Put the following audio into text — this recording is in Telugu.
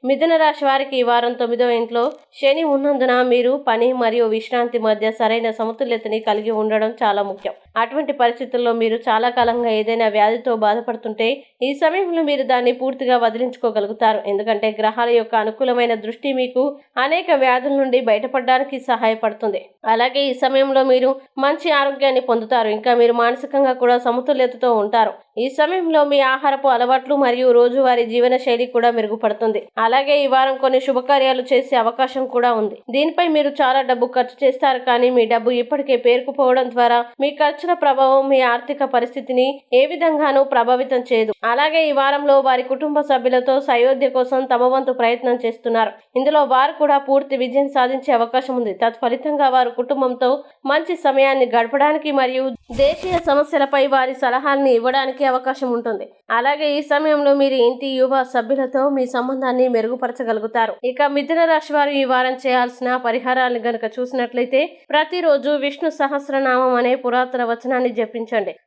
మిథున రాశి వారికి ఈ వారం 9వ ఇంట్లో శని ఉన్నందున మీరు పని మరియు విశ్రాంతి మధ్య సరైన సమతుల్యతని కలిగి ఉండడం చాలా ముఖ్యం. అటువంటి పరిస్థితుల్లో మీరు చాలా కాలంగా ఏదైనా వ్యాధితో బాధపడుతుంటే ఈ సమయంలో మీరు దాన్ని పూర్తిగా వదిలించుకోగలుగుతారు. ఎందుకంటే గ్రహాల యొక్క అనుకూలమైన దృష్టి మీకు అనేక వ్యాధుల నుండి బయటపడడానికి సహాయపడుతుంది. అలాగే ఈ సమయంలో మీరు మంచి ఆరోగ్యాన్ని పొందుతారు. ఇంకా మీరు మానసికంగా కూడా సమతుల్యతతో ఉంటారు. ఈ సమయంలో మీ ఆహారపు అలవాట్లు మరియు రోజువారీ జీవన శైలి కూడా మెరుగుపడుతుంది. అలాగే ఈ వారం కొన్ని శుభకార్యాలు చేసే అవకాశం కూడా ఉంది. దీనిపై మీరు చాలా డబ్బు ఖర్చు చేస్తారు, కానీ మీ డబ్బు ఇప్పటికే పేరుకుపోవడం ద్వారా మీ ఖర్చుల ప్రభావం మీ ఆర్థిక పరిస్థితిని ఏ విధంగానూ ప్రభావితం చేయదు. అలాగే ఈ వారంలో వారి కుటుంబ సభ్యులతో సయోధ్య కోసం తమ వంతు ప్రయత్నం చేస్తున్నారు. ఇందులో వారు కూడా పూర్తి విజయం సాధించే అవకాశం ఉంది. తత్ఫలితంగా వారు కుటుంబంతో మంచి సమయాన్ని గడపడానికి మరియు దేశీయ సమస్యలపై వారి సలహాలను ఇవ్వడానికి అవకాశం ఉంటుంది. అలాగే ఈ సమయంలో మీరు ఇంటి యువ సభ్యులతో మీ సంబంధాన్ని మెరుగుపరచగలుగుతారు. ఇక మిథున రాశి వారు ఈ వారం చేయాల్సిన పరిహారాలను గనుక చూసినట్లయితే ప్రతిరోజు విష్ణు సహస్రనామం అనే పురాతన వచనాన్ని జపించండి.